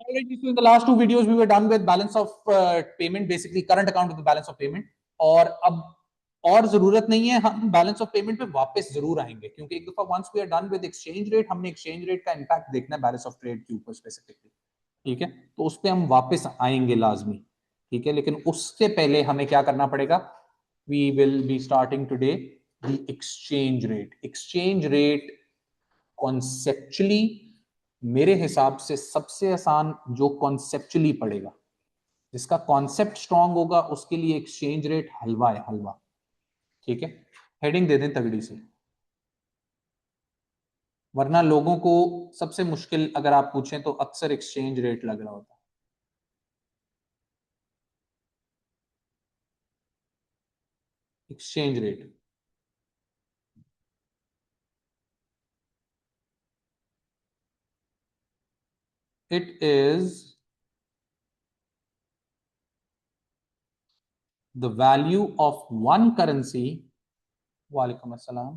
Already, so in the last two videos, we were done with balance of payment, basically current account with the balance of payment. और अब और जरूरत नहीं है, हम balance of payment पे वापस जरूर आएंगे, क्योंकि एक दफा once we are done with exchange rate, हमने एक्सचेंज रेट का इंपैक्ट देखना है बैलेंस ऑफ ट्रेड के ऊपर स्पेसिफिकली, ठीक है? तो उस पर हम वापस आएंगे लाजमी, ठीक है? लेकिन उससे पहले हमें क्या करना पड़ेगा? We will be starting today the exchange rate. Exchange rate conceptually मेरे हिसाब से सबसे आसान जो कॉन्सेप्चुअली पड़ेगा, जिसका कॉन्सेप्ट स्ट्रांग होगा, उसके लिए एक्सचेंज रेट हलवा है, हलवा, ठीक है? हेडिंग दे दें तगड़ी से, वरना लोगों को सबसे मुश्किल अगर आप पूछें तो अक्सर एक्सचेंज रेट लग रहा होता है। Exchange rate it is the value of one currency, walaikum assalam,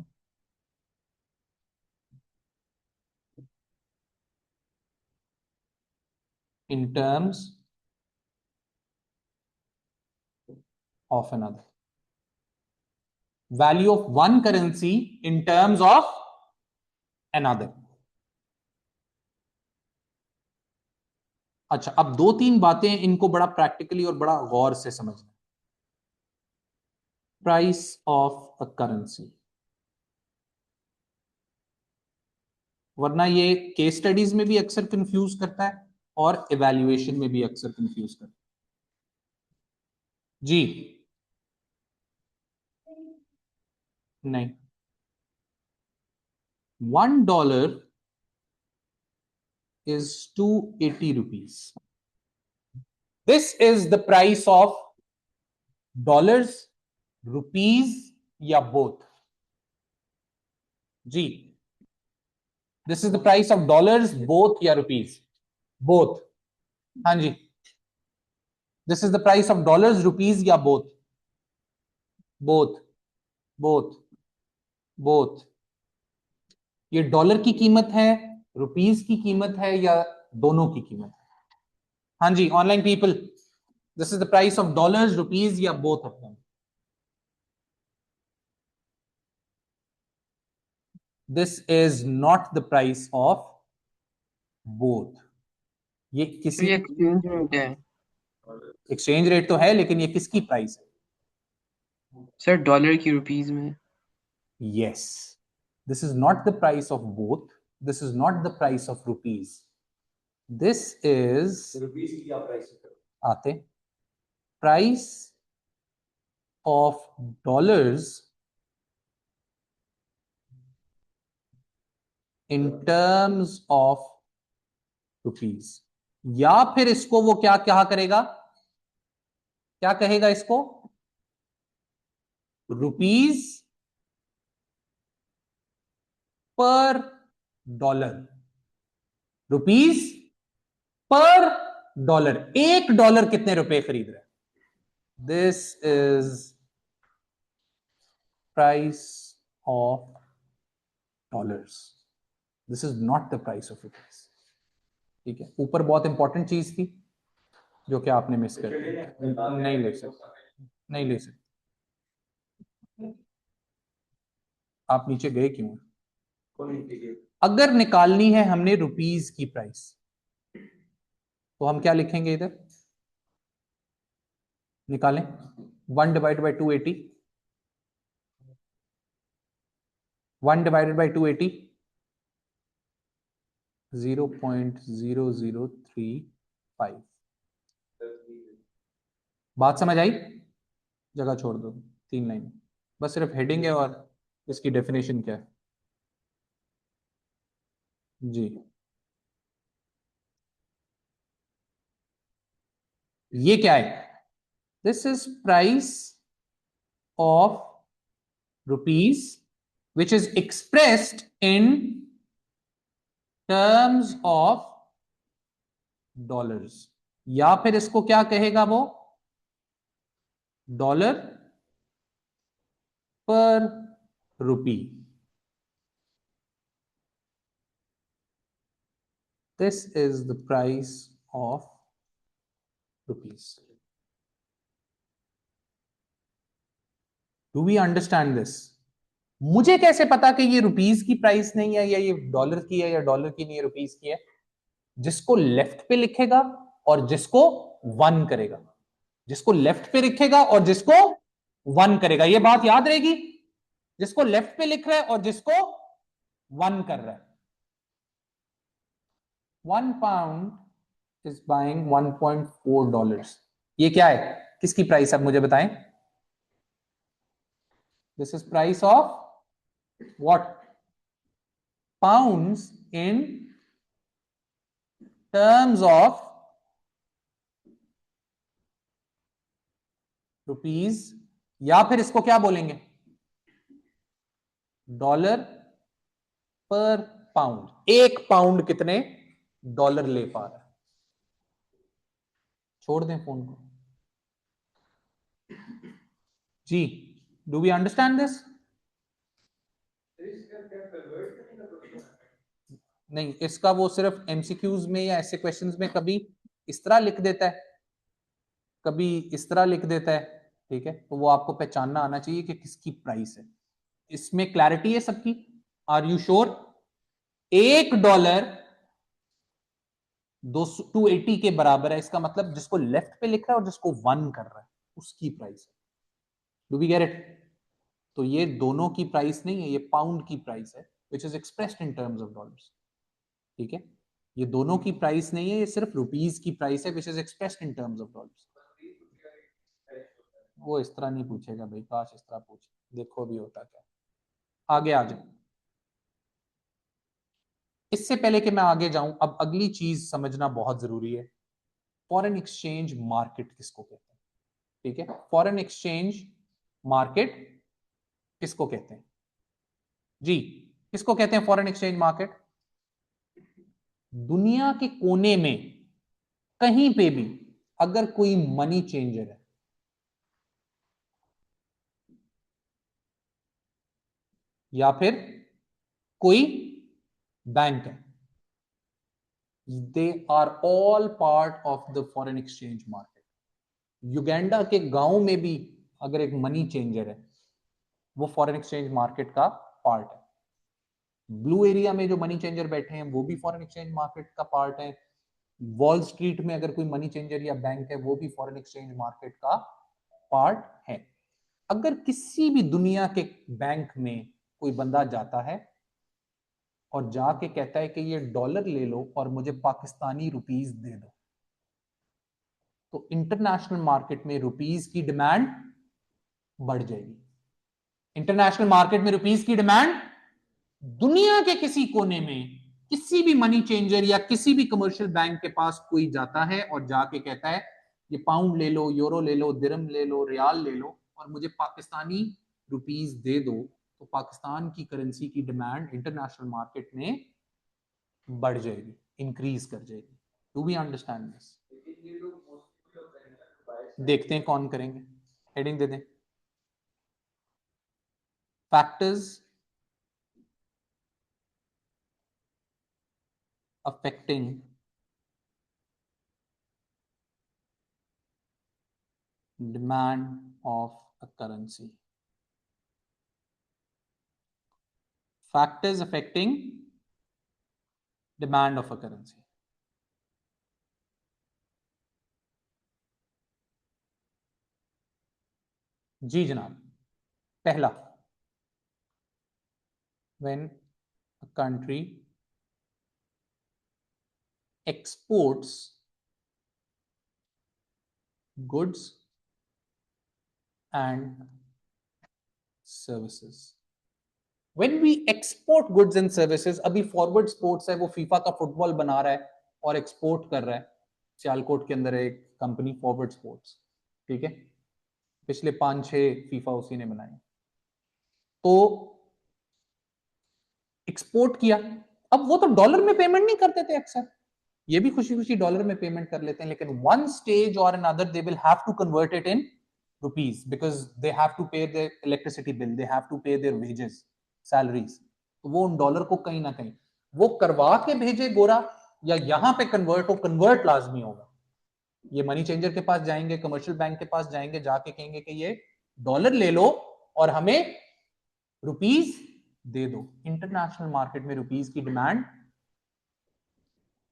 in terms of another. Value of one currency in terms of another. अच्छा, अब दो तीन बातें इनको बड़ा प्रैक्टिकली और बड़ा गौर से समझना। प्राइस ऑफ अ करेंसी, वरना ये केस स्टडीज में भी अक्सर कंफ्यूज करता है और इवैल्यूएशन में भी अक्सर कंफ्यूज करता है। जी नहीं, $1 is 280 rupees. This is the price of dollars, rupees या both? Ji, this is the price of dollars, both या rupees? Both. हाँ जी, this is the price of dollars, rupees या both? Both. Both. Both. ये dollar की कीमत है, rupees की कीमत है, या दोनों की कीमत है? हाँ जी, online people, this is the price of dollars, rupees या both of them? This is not the price of both. ये किसी एक्सचेंज रेट है एक्सचेंज रेट तो है, लेकिन ये किसकी प्राइस है? सर, डॉलर की रुपीस में। Yes, this is not the price of both, this is not the price of rupees, this is rupees की क्या प्राइस आते, price of dollars in terms of rupees. या फिर इसको वो क्या क्या करेगा, क्या कहेगा इसको? Rupees per dollar, rupees per dollar. $1 कितने रुपए खरीद रहे हैं? This is price of dollars, this is not the price of rupees, ठीक है? ऊपर बहुत इंपॉर्टेंट चीज थी जो कि आपने मिस कर दी, नहीं ले सकते, नहीं ले सकते। आप नीचे गए क्यों? अगर निकालनी है हमने रुपीज की प्राइस, तो हम क्या लिखेंगे इधर? निकालें 1 डिवाइड बाई 280, 1 डिवाइडेड बाई 280, 0.0035। बात समझ आई? जगह छोड़ दो, 3 लाइन, बस सिर्फ हेडिंग है और इसकी डेफिनेशन क्या है। जी, ये क्या है? This is price of rupees which is expressed in terms of dollars, या फिर इसको क्या कहेगा वो? डॉलर पर rupee. This is the price of rupees. Do we understand this? मुझे कैसे पता कि ये रुपीज की प्राइस नहीं है, या ये डॉलर की है, या डॉलर की नहीं है, रुपीज की है? जिसको लेफ्ट पे लिखेगा और जिसको वन करेगा, जिसको लेफ्ट पे लिखेगा और जिसको वन करेगा, ये बात याद रहेगी। जिसको लेफ्ट पे लिख रहा है और जिसको वन कर रहा है। 1 पाउंड इज बाइंग $1.4। ये क्या है, किसकी प्राइस, अब मुझे बताएं। This is price of what? Pounds in terms of rupees, या फिर इसको क्या बोलेंगे, डॉलर पर पाउंड। एक पाउंड कितने डॉलर ले पा रहा है? छोड़ दें फोन को। जी, डू वी अंडरस्टैंड दिस? नहीं, इसका वो सिर्फ एमसीक्यूज में या ऐसे क्वेश्चंस में कभी इस तरह लिख देता है, कभी इस तरह लिख देता है, ठीक है? तो वो आपको पहचानना आना चाहिए कि किसकी प्राइस है। इसमें क्लैरिटी है सबकी? Are you sure? $1 280 के बराबर है, इसका मतलब जिसको लेफ्ट पे लिख रहा है और जिसको वन कर रहा है उसकी प्राइस है। Do we get it? तो ये दोनों की प्राइस नहीं है, ये पाउंड की प्राइस है, विच is expressed in terms of dollars. ठीक है, ये दोनों की प्राइस नहीं है, ये सिर्फ रुपीज की प्राइस है, विच is expressed in terms of dollars. वो इस तरह नहीं पूछेगा भाई, काश इस तरह पूछे, देखो भी होता क्या। आगे आ जाओ। इससे पहले कि मैं आगे जाऊं, अब अगली चीज समझना बहुत जरूरी है। फॉरेन एक्सचेंज मार्केट किसको कहते हैं? ठीक है, फॉरेन एक्सचेंज मार्केट किसको कहते हैं? जी, किसको कहते हैं फॉरेन एक्सचेंज मार्केट? दुनिया के कोने में कहीं पे भी अगर कोई मनी चेंजर है, या फिर कोई बैंक है, they are all part of the foreign exchange market. Uganda के गांव में भी अगर एक मनी चेंजर है, वो फॉरेन एक्सचेंज मार्केट का पार्ट है। ब्लू एरिया में जो मनी चेंजर बैठे हैं वो भी फॉरेन एक्सचेंज मार्केट का पार्ट है। वॉल स्ट्रीट में अगर कोई मनी चेंजर या बैंक है, वो भी फॉरेन एक्सचेंज मार्केट का पार्ट है। अगर किसी भी दुनिया के बैंक में कोई बंदा जाता है और जाके कहता है कि ये डॉलर ले लो और मुझे पाकिस्तानी रुपीस दे दो, तो इंटरनेशनल मार्केट में रुपीस की डिमांड बढ़ जाएगी। इंटरनेशनल मार्केट में रुपीस की डिमांड, दुनिया के किसी कोने में किसी भी मनी चेंजर या किसी भी कमर्शियल बैंक के पास कोई जाता है और जाके कहता है ये पाउंड ले लो, यूरो ले लो, दिरहम ले लो, रियाल ले लो और मुझे पाकिस्तानी रुपीस दे दो, तो पाकिस्तान की करेंसी की डिमांड इंटरनेशनल मार्केट में बढ़ जाएगी, इंक्रीज कर जाएगी। Do we understand this? देखते हैं कौन करेंगे। हेडिंग दे दें, factors affecting demand of a currency. Factors affecting demand of a currency. जी जनाब। पहला, when a country exports goods and services. When we export goods and services, अभी फॉरवर्ड स्पोर्ट्स है, वो फीफा का फुटबॉल बना रहा है और एक्सपोर्ट कर रहा है। सियालकोट के अंदर एक कंपनी फॉरवर्ड स्पोर्ट्स, ठीक है, पिछले 5-6 फीफा उसी ने बनाए। तो एक्सपोर्ट किया, अब वो तो डॉलर में पेमेंट नहीं करते थे अक्सर, ये भी खुशी खुशी डॉलर में पेमेंट कर लेते हैं, लेकिन वन स्टेज और another they will have to convert it in rupees, because they have to pay their electricity bill, they have to pay their wages, salaries. तो वो उन डॉलर को कहीं ना कहीं वो करवा के भेजे गोरा, या यहां पे कन्वर्ट हो, कन्वर्ट लाजमी होगा। ये मनी चेंजर के पास जाएंगे, कमर्शियल बैंक के पास जाएंगे, जाके कहेंगे कि ये डॉलर ले लो और हमें रुपीस दे दो। इंटरनेशनल मार्केट में रुपीस की डिमांड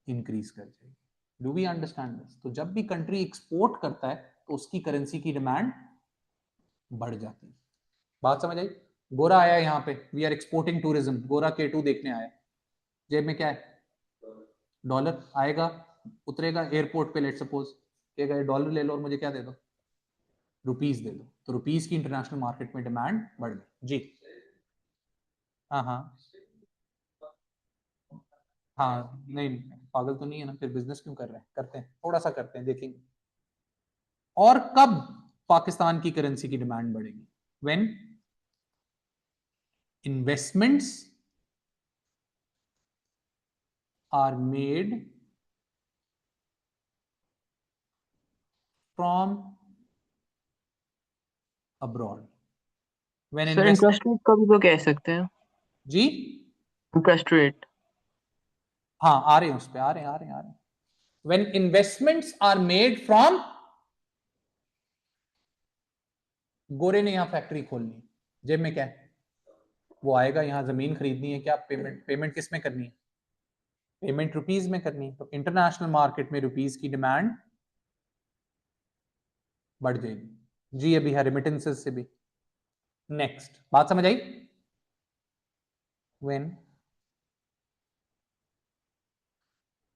इंक्रीज कर जाएगी। Do we understand this? तो जब भी कंट्री एक्सपोर्ट करता है तो उसकी करेंसी की डिमांड बढ़ जाती है। बात समझ आई? गोरा आया यहाँ पे, वी आर एक्सपोर्टिंग टूरिज्म, गोरा K2 देखने आया, जेब में क्या है? डॉलर। आएगा, उतरेगा एयरपोर्ट पे, लेट सपोज कहेगा ये डॉलर ले लो और मुझे क्या दे दो? रुपीस दे दो। तो रुपीस की इंटरनेशनल मार्केट में डिमांड बढ़ गई जी। हाँ हाँ हाँ, नहीं पागल तो नहीं है ना, फिर बिजनेस क्यों कर रहे हैं? करते हैं, थोड़ा सा करते हैं, देखेंगे। और कब पाकिस्तान की करेंसी की डिमांड बढ़ेगी? When investments are made from abroad. When sir invest interest rate का भी तो कह सकते हैं। जी, इंटरेस्ट रेट। हाँ आ रहे हैं, उस पे आ रहे हैं, आ रहे हैं, आ रहे हैं। When investments are made from, गोरे ने यहां फैक्ट्री खोलनी, जेब में क्या है? वो आएगा यहां, जमीन खरीदनी है, क्या पेमेंट, पेमेंट किस में करनी है? पेमेंट रुपीज में करनी है। तो इंटरनेशनल मार्केट में रुपीज की डिमांड बढ़ जाएगी जी। अभी है रेमिटेंसेस से भी। नेक्स्ट बात समझ आई? When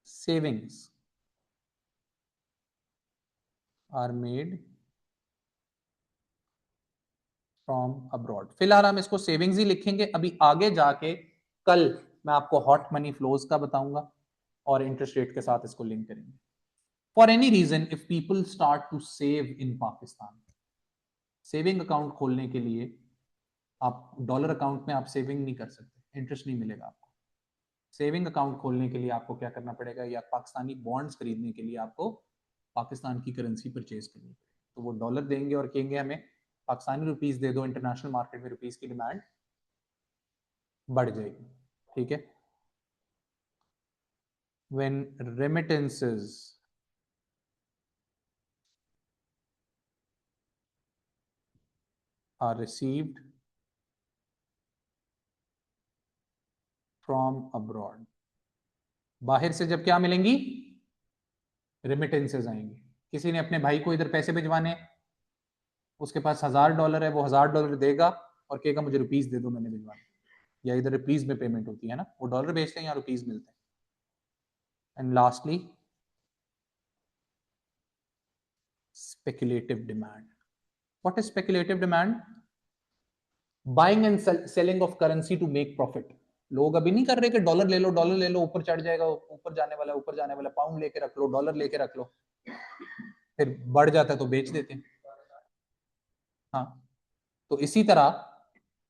savings are made from abroad. फिलहाल हम इसको सेविंग्स ही लिखेंगे, अभी आगे जाके कल मैं आपको हॉट मनी फ्लोज का बताऊंगा और इंटरेस्ट रेट के साथ इसको लिंक करेंगे। For any reason if people start to save in Pakistan, saving account खोलने के लिए, आप डॉलर अकाउंट में आप सेविंग नहीं कर सकते, इंटरेस्ट नहीं मिलेगा आपको। सेविंग अकाउंट खोलने के लिए आपको क्या करना पड़ेगा? या पाकिस्तानी बॉन्ड्स खरीदने के लिए आपको पाकिस्तान की करेंसी परचेज करनी पड़ेगी। तो वो डॉलर देंगे और कहेंगे हमें पाकिस्तानी रुपीस दे दो, इंटरनेशनल मार्केट में रुपीस की डिमांड बढ़ जाएगी। ठीक है। When remittances are received from abroad, बाहर से जब क्या मिलेंगी? रेमिटेंसेस आएंगी। किसी ने अपने भाई को इधर पैसे भिजवाने, उसके पास $1000 है, वो $1000 देगा और कहेगा मुझे रुपीस दे दो, मैंने भिजवाना। या इधर रुपीस में पेमेंट होती है ना, वो डॉलर बेचते हैं या रुपीस मिलते हैं। And lastly speculative demand. What is speculative demand? Buying and selling of currency to make profit. लोग अभी नहीं कर रहे कि डॉलर ले लो, डॉलर ले लो, ऊपर चढ़ जाएगा, ऊपर जाने वाला, ऊपर जाने वाला, पाउंड लेके रख लो, डॉलर लेके रख लो, फिर बढ़ जाता है तो बेच देते हैं। हाँ, तो इसी तरह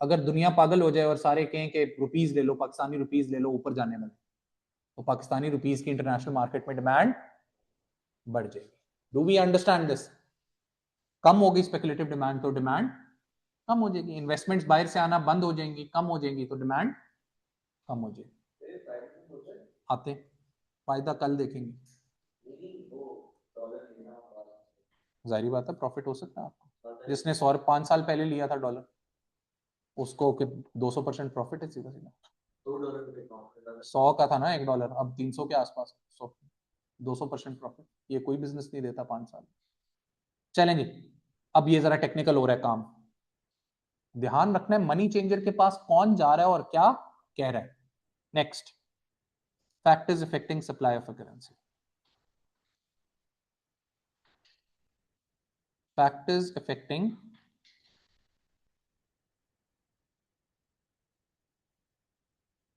अगर दुनिया पागल हो जाए और सारे कहें कि रुपीस ले लो, पाकिस्तानी रुपीस ले लो, ऊपर जाने वाले, तो पाकिस्तानी रुपीस की इंटरनेशनल मार्केट में डिमांड बढ़ जाएगी। Do we understand this? कम होगी स्पेकुलेटिव डिमांड तो डिमांड कम हो जाएगी, इन्वेस्टमेंट्स बाहर से आना बंद हो जाएंगी, कम हो जाएंगी, तो डिमांड कम हो जाएगी। आते हैं, फायदा कल देखेंगे। जाहिर बात है प्रॉफिट हो सकता है आपको, जिसने 5 साल पहले लिया था डॉलर, उसको 200% प्रॉफिट है सीधा सीधा। 100 का था ना $1, अब 300 के आसपास, 200% प्रॉफिट। ये कोई बिजनेस नहीं देता 5 साल। चलेंगे, अब ये जरा टेक्निकल हो रहा है काम, ध्यान रखना है मनी चेंजर के पास कौन जा रहा है और क्या कह रहा है। Next, factors affecting supply of a currency. Factors affecting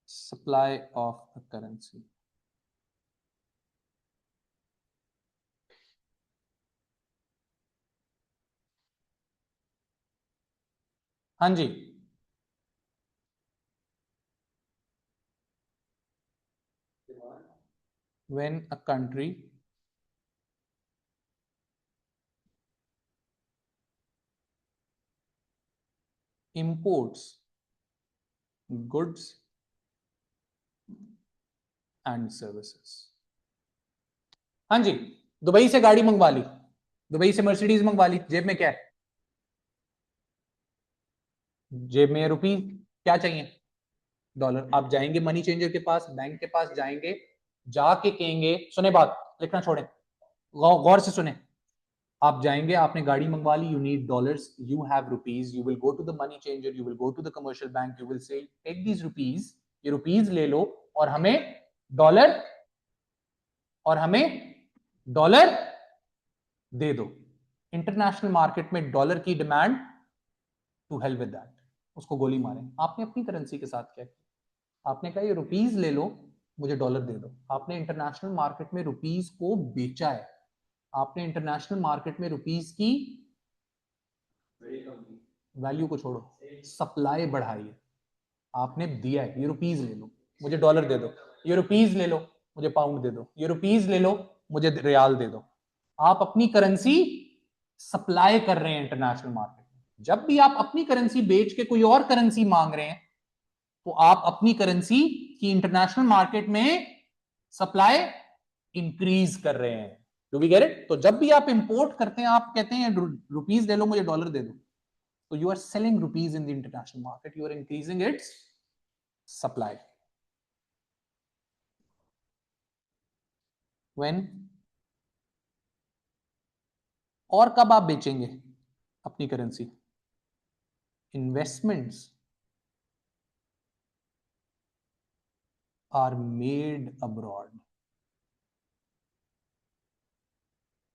supply of a currency. हाँ जी, when a country imports goods and services, हाँ जी, दुबई से गाड़ी मंगवा ली, दुबई से मर्सिडीज मंगवा ली, जेब में क्या है? जेब में रुपी, क्या चाहिए? डॉलर। आप जाएंगे मनी चेंजर के पास, बैंक के पास जाएंगे, जाके कहेंगे, सुने बात, लिखना छोड़े, गौर से सुने, आप जाएंगे, आपने गाड़ी मंगवा ली, you need dollars, you have rupees, you will go to the money changer, you will go to the commercial bank, you will say take these rupees, ये रुपीज ले लो और हमें डॉलर, और हमें डॉलर दे दो। इंटरनेशनल मार्केट में डॉलर की demand, to hell with that, उसको गोली मारें। आपने अपनी करेंसी के साथ क्या किया? आपने कहा ये रुपीज ले लो, मुझे डॉलर दे दो। आपने इंटरनेशनल मार्केट में रुपीज को बेचा है, आपने इंटरनेशनल मार्केट में रुपीज की वैल्यू को छोड़ो, सप्लाई बढ़ाई है। आपने दिया है, ये रुपीज ले लो, मुझे डॉलर दे दो, ये रुपीज ले लो, मुझे पाउंड दे दो, ये रुपीज ले लो, मुझे रियाल दे दो। आप अपनी करेंसी सप्लाई कर रहे हैं इंटरनेशनल मार्केट में। जब भी आप अपनी करेंसी बेच के कोई और करेंसी मांग रहे हैं, तो आप अपनी करेंसी की इंटरनेशनल मार्केट में सप्लाई इंक्रीज कर रहे हैं। Do we get it? तो जब भी आप इंपोर्ट करते हैं, आप कहते हैं रुपीज दे लो, मुझे डॉलर दे दो, तो you are selling rupees in the international market, you are increasing its supply. When, और कब आप बेचेंगे अपनी currency? Investments are made abroad.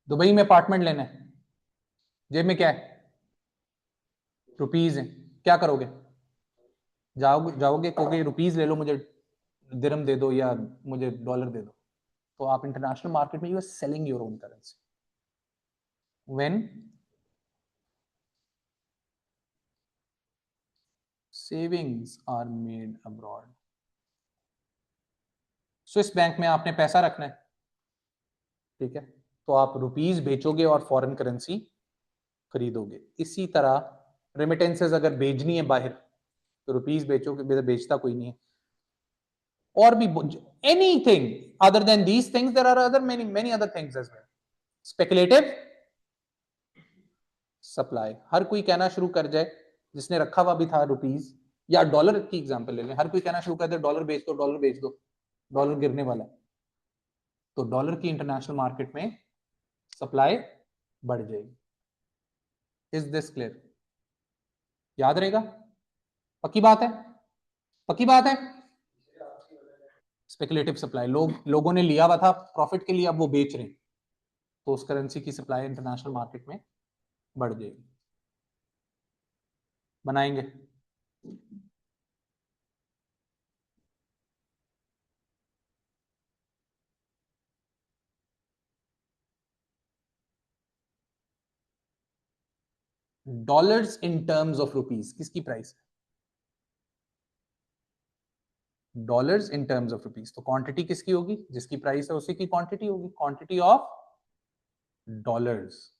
Dubai में अपार्टमेंट लेना है, जेब में क्या है? रुपीज है, क्या करोगे? जाओगे जाओगे कहोगे रुपीज ले लो, मुझे दिरहम दे दो या मुझे डॉलर दे दो। तो आप इंटरनेशनल मार्केट में you are selling your own currency. When savings are made abroad. Swiss bank में आपने पैसा रखना है, ठीक है, तो आप रुपीज बेचोगे और फॉरेन करेंसी खरीदोगे। इसी तरह रेमिटेंसेस अगर भेजनी है बाहर, तो रुपीज बेचोगे, बेचता कोई नहीं है। और भी anything other than these things, there are other many other things as well. Speculative supply, हर कोई कहना शुरू कर जाए, जिसने रखा हुआ भी था रुपीज, या डॉलर की एग्जांपल ले लें, हर कोई कहना शुरू कर दे डॉलर बेच दो, डॉलर बेच दो, डॉलर गिरने वाला है, तो डॉलर की इंटरनेशनल मार्केट में सप्लाई बढ़ जाएगी। Is this clear? याद रहेगा? पक्की बात है? पक्की बात है? स्पेकुलेटिव सप्लाई, लोगों ने लिया हुआ था प्रॉफिट के लिए, अब वो बेच रहे हैं, तो उस करेंसी की सप्लाई इंटरनेशनल मार्केट में बढ़ जाएगी। बनाएंगे। Dollars in terms of rupees किसकी प्राइस है? Dollars in terms of rupees, तो क्वांटिटी किसकी होगी? जिसकी प्राइस है उसी की क्वांटिटी होगी, क्वांटिटी ऑफ डॉलर्स।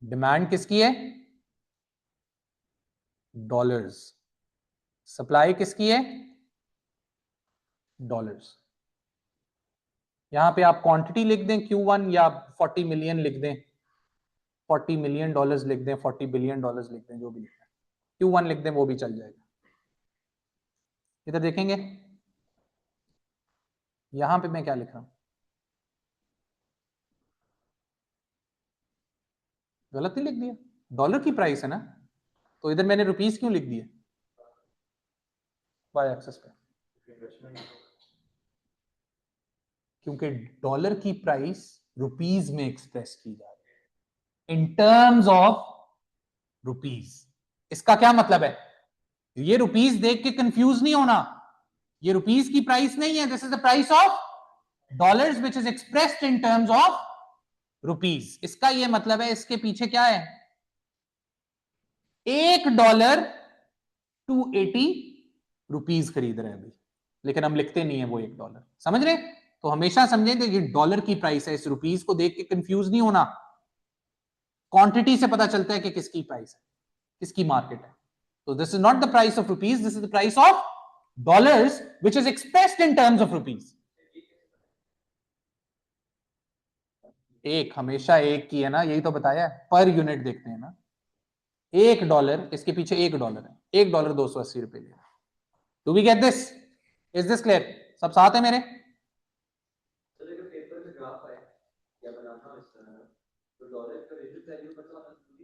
डिमांड किसकी है? डॉलर्स। सप्लाई किसकी है? डॉलर्स। यहां पे आप क्वांटिटी लिख दें Q1, या 40 मिलियन लिख दें, 40 मिलियन डॉलर्स लिख दें, 40 बिलियन डॉलर्स लिख दें, जो भी लिखना है, Q1 लिख दें, वो भी चल जाएगा। इधर देखेंगे, यहां पे मैं क्या लिख रहा हूं? गलत ही लिख दिया, डॉलर की प्राइस है ना, तो इधर मैंने रुपीस क्यों लिख दिया वाई एक्सेस पे? क्योंकि डॉलर की प्राइस रुपीस में एक्सप्रेस की जा रही है, इन टर्म्स ऑफ रुपीस। इसका क्या मतलब है? ये रुपीस देख के कंफ्यूज नहीं होना, ये रुपीस की प्राइस नहीं है, this is the price of dollars which is expressed in terms of rupees. इसका ये मतलब है, इसके पीछे क्या है? $1 280 रुपीस खरीद रहे हैं अभी, लेकिन हम लिखते नहीं है वो $1, समझ रहे? तो हमेशा समझें कि ये डॉलर की प्राइस है, इस रुपीस को देख के कंफ्यूज नहीं होना, क्वांटिटी से पता चलता है कि किसकी प्राइस है, किसकी मार्केट है। तो this is not the price of rupees, this is the price of dollars which is expressed in terms of rupees. एक हमेशा एक की है ना, यही तो बताया है, पर यूनिट देखते हैं ना। $1, इसके पीछे $1 है, $1 280 ले। Do we get this? Is this clear? सब साथ है मेरे?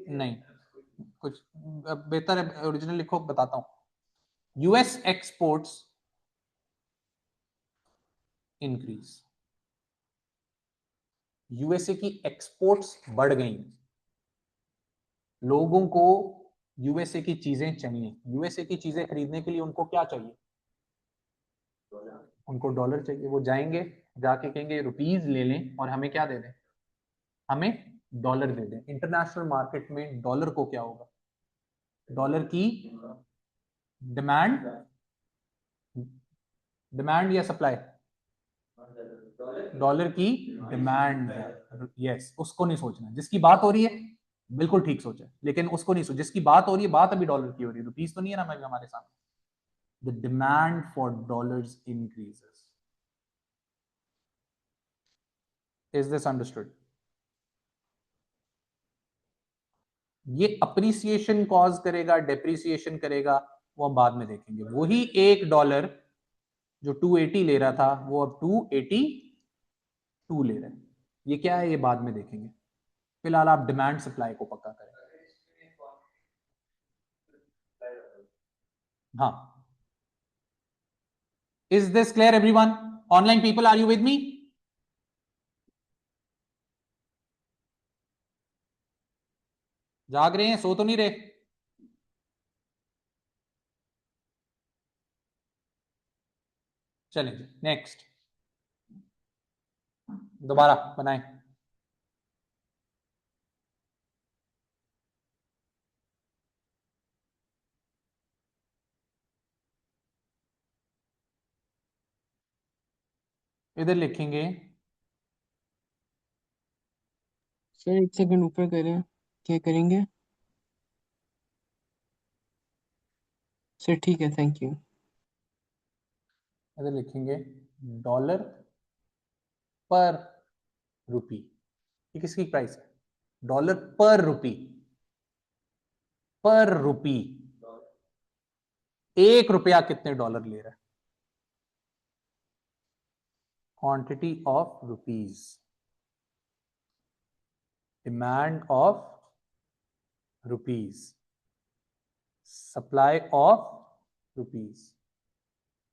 नहीं, कुछ बेहतर है ओरिजिनल लिखो, बताता हूं। यूएस एक्सपोर्ट्स इंक्रीज, यूएसए की एक्सपोर्ट्स बढ़ गई, लोगों को यूएसए की चीजें चाहिए, यूएसए की चीजें खरीदने के लिए उनको क्या चाहिए? उनको डॉलर चाहिए। वो जाएंगे, जाके कहेंगे रुपीज ले लें और हमें क्या दे दें? हमें डॉलर दे दें। इंटरनेशनल मार्केट में डॉलर को क्या होगा? डॉलर की डिमांड, डिमांड या सप्लाई? डॉलर की डिमांड है। यस, उसको नहीं सोचना, जिसकी बात हो रही है बिल्कुल ठीक सोचा, लेकिन उसको नहीं सोच, जिसकी बात हो रही है, बात अभी डॉलर की हो रही है, रुपीज तो नहीं है ना हमारे सामने। The demand for dollars increases. Is this understood? ये अप्रिसिएशन कॉज करेगा, डेप्रिसिएशन करेगा, वो हम बाद में देखेंगे। वही $1 जो 280 ले रहा था, वो अब 282 ले रहे हैं। ये क्या है, ये बाद में देखेंगे। फिलहाल आप डिमांड सप्लाई को पक्का करें। हाँ, is this clear everyone? Online people, are you with me? जाग रहे हैं, सो तो नहीं रहे? चलेंगे नेक्स्ट, दोबारा बनाएं। इधर लिखेंगे सर 1 सेकंड ऊपर करें, क्या करेंगे? सर ठीक है, थैंक यू। इधर लिखेंगे डॉलर पर रुपी। ये किसकी प्राइस है? डॉलर पर रुपी, पर रुपी। $1 कितने डॉलर ले रहा है? Quantity of rupees, demand of rupees, supply of rupees.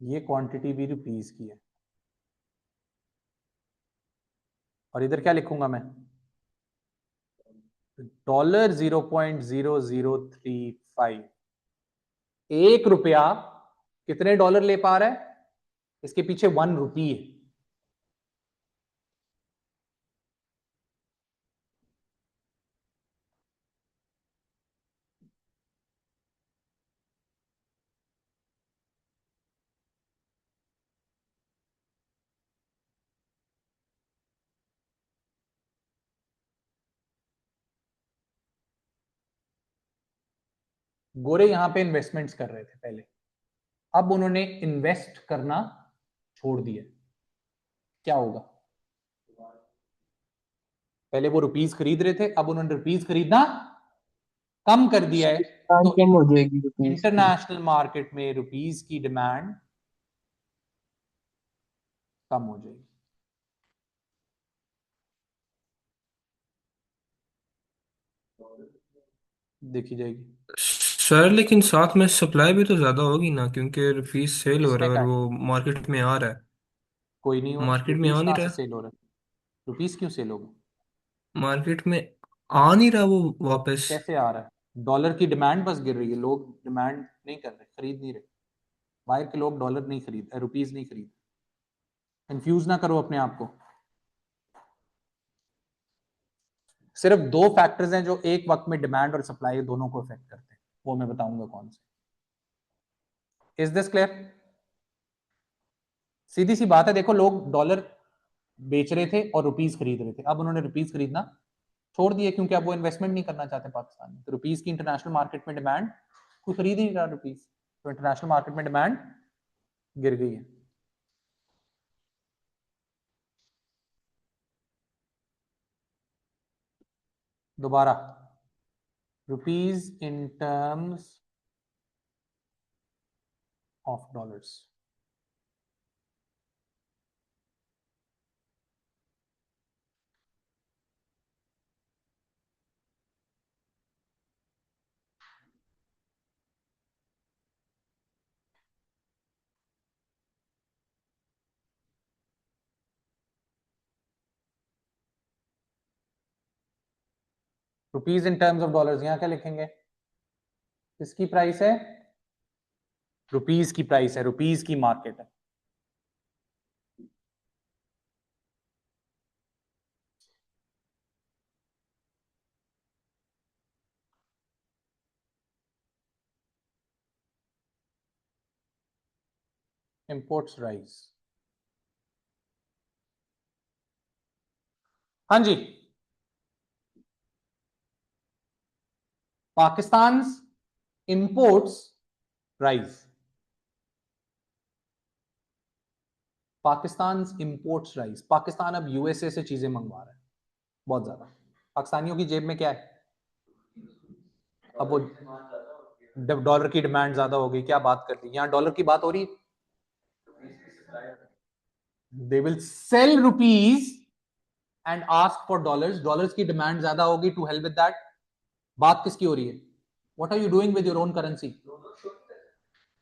ये क्वांटिटी भी रुपीज की है। और इधर क्या लिखूंगा मैं? $0.0035। $1 कितने डॉलर ले पा रहा है? इसके पीछे 1 रुपी है। गोरे यहां पे इन्वेस्टमेंट्स कर रहे थे पहले, अब उन्होंने इन्वेस्ट करना छोड़ दिया। क्या होगा? पहले वो रुपीज खरीद रहे थे, अब उन्होंने रुपीज खरीदना कम कर दिया है। डिमांड तो कम हो जाएगी रुपीज की। इंटरनेशनल मार्केट में रुपीज की डिमांड कम हो जाएगी। देखी जाएगी। सर लेकिन साथ में सप्लाई भी तो ज्यादा होगी ना, क्योंकि रुपीस सेल हो रहा इसमें है क्या और है? वो मार्केट में आ रहा है। कोई नहीं हो, मार्केट में रुपीज आ नहीं कहां से रहा, सेल हो रहा है? रुपीज क्यों सेल होगा? मार्केट में आ नहीं रहा वो वापस। कैसे आ रहा है? डॉलर की डिमांड बस गिर रही है, लोग डिमांड नहीं कर रहे, खरीद नहीं रहे। बाहर के लोग डॉलर नहीं खरीद, रुपीज नहीं खरीद। कंफ्यूज ना करो अपने आप को। सिर्फ 2 फैक्टर्स हैं जो एक वक्त में डिमांड और सप्लाई दोनों को अफेक्ट करते हैं, वो मैं बताऊंगा कौन से। Is this clear? सीधी सी बात है, देखो लोग डॉलर बेच रहे थे और रुपीज खरीद रहे थे, अब उन्होंने रुपीज खरीदना छोड़ दिया, क्योंकि अब वो इन्वेस्टमेंट नहीं करना चाहते पाकिस्तान में। तो रुपीज की इंटरनेशनल मार्केट में डिमांड, कोई खरीद ही नहीं रहा रुपीज, तो इंटरनेशनल मार्केट में डिमांड गिर गई है। दोबारा, rupees in terms of dollars. Rupees in terms of dollars, यहां क्या लिखेंगे? किसकी प्राइस है? रुपीज की प्राइस है, रुपीज की मार्केट है। Imports rise. हाँ जी, Pakistan imports rise. Pakistan imports rise. Pakistan अब यूएसए से चीजें मंगवा रहा है बहुत ज्यादा। पाकिस्तानियों की जेब में क्या है? अब वो डॉलर की डिमांड ज्यादा हो गई। क्या बात कर रही, यहाँ डॉलर की बात हो रही। They will sell rupees and ask for dollars. Dollars की डिमांड ज्यादा होगी टू हेल्प विद दैट। बात किसकी हो रही है? What are you doing with your own currency?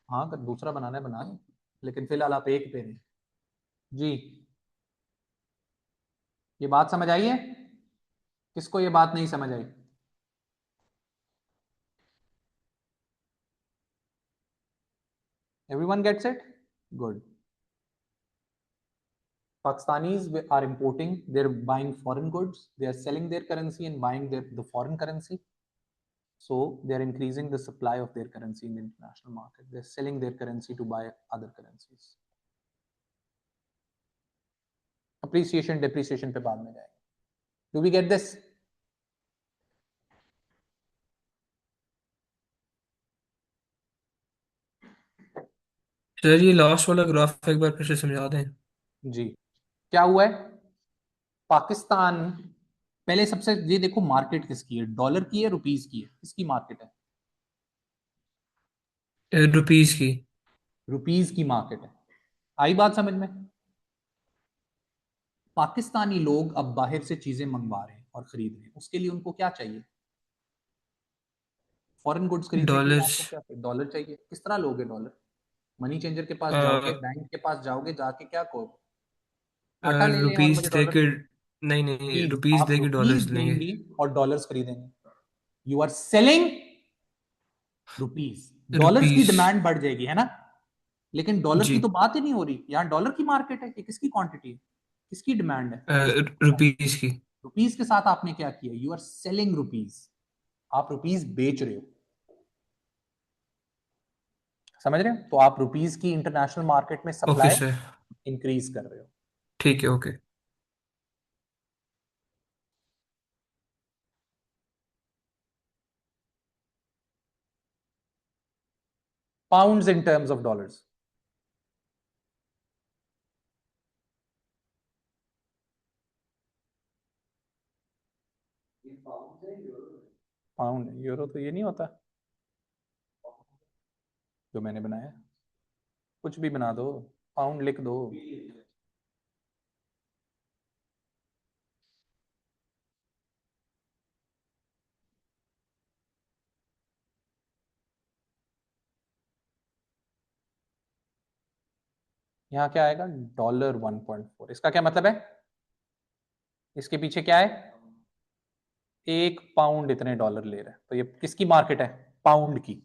हाँ, अगर दूसरा बनाना है बना लें, लेकिन फिलहाल आप एक पे रहे जी। ये बात समझ आई है? किसको ये बात नहीं समझ आई? Everyone gets it? Good. Pakistanis are importing, they're buying foreign goods, they are selling their currency and buying the foreign currency. So they are increasing the supply of their currency in the international market. They're selling their currency to buy other currencies. Appreciation, depreciation पे बाद में जाएंगे. Do we get this? Sir ये last वाला graph एक बार फिर से समझा दें। जी, क्या हुआ है? पाकिस्तान, पहले सबसे ये देखो मार्केट किसकी है, डॉलर की है, रुपीज की है, किसकी मार्केट है? रुपीज की। रुपीज की मार्केट है। आई बात समझ में? पाकिस्तानी लोग अब बाहर से चीजें मंगवा रहे हैं और खरीद रहे हैं, उसके लिए उनको क्या चाहिए? फॉरेन गुड्स खरीदने के लिए डॉलर्स। आपको क्या चाहिए? डॉलर चाहिए। किस तरह लोगे डॉलर? मनी चेंजर के पास जाओगे, बैंक के पास जाओगे, जाके क्या कहोगे? आटा ले लें और रुपीज मुझे दे डॉलर। के। नहीं नहीं, रुपीज, रुपीज आप दे के रुपीज डॉलर्स लेंगे। देंगे और डॉलर्स खरीदेंगे। You are selling rupees. Dollars की रुपीज। डिमांड बढ़ जाएगी, है ना? लेकिन डॉलर जी। की तो बात ही नहीं हो रही। यहाँ डॉलर की मार्केट है, ये किसकी क्वांटिटी है, किसकी डिमांड है? रुपीज की। रुपीज के साथ आपने क्या किया? You are selling rupees. आप रुपीज बेच रहे हो। समझ रहे हो? तो आप रुपीज की इंटरनेशनल मार्केट में ओके सप्लाई सर। इंक्रीज कर रहे हो। ठीक है, okay. Pounds in terms of dollars. Pound, euro तो ये नहीं होता जो मैंने बनाया। कुछ भी बना दो, पाउंड लिख दो। यहाँ क्या आएगा? डॉलर 1.4। इसका क्या मतलब है? इसके पीछे क्या है? एक पाउंड इतने डॉलर ले रहे हैं, तो ये किसकी मार्केट है? पाउंड की।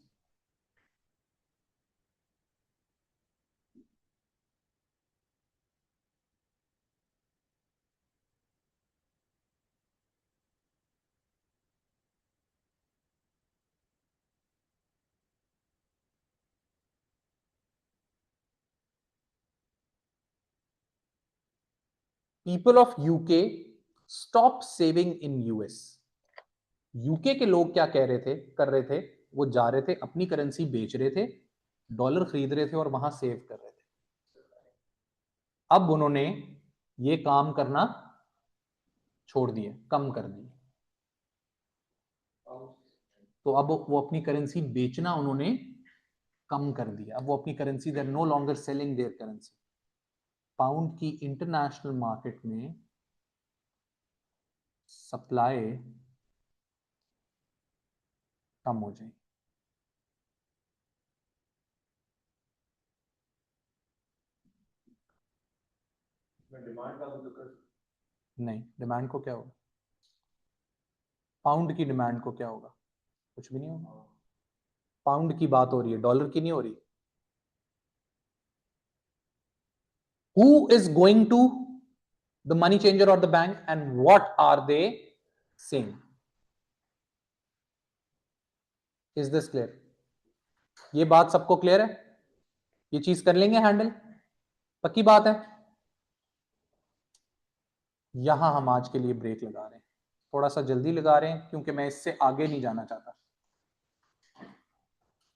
People of UK stop saving in US. UK के लोग क्या कह रहे थे, कर रहे थे? वो जा रहे थे, अपनी करेंसी बेच रहे थे, डॉलर खरीद रहे थे और वहां सेव कर रहे थे। अब उन्होंने ये काम करना छोड़ दिए, कम कर दिए। तो अब वो अपनी करेंसी बेचना उन्होंने कम कर दिया, अब वो अपनी currency, they are no longer selling their currency. Pound की इंटरनेशनल मार्केट में सप्लाई कम हो जाएगी। डिमांड का नहीं, डिमांड को क्या होगा, पाउंड की डिमांड को क्या होगा, कुछ भी नहीं होगा। पाउंड की बात हो रही है, डॉलर की नहीं हो रही। Who is going to the money changer or the bank and what are they saying? Is this clear? ये बात सबको क्लियर है? ये चीज कर लेंगे हैंडल, पक्की बात है। यहां हम आज के लिए ब्रेक लगा रहे हैं, थोड़ा सा जल्दी लगा रहे हैं क्योंकि मैं इससे आगे नहीं जाना चाहता।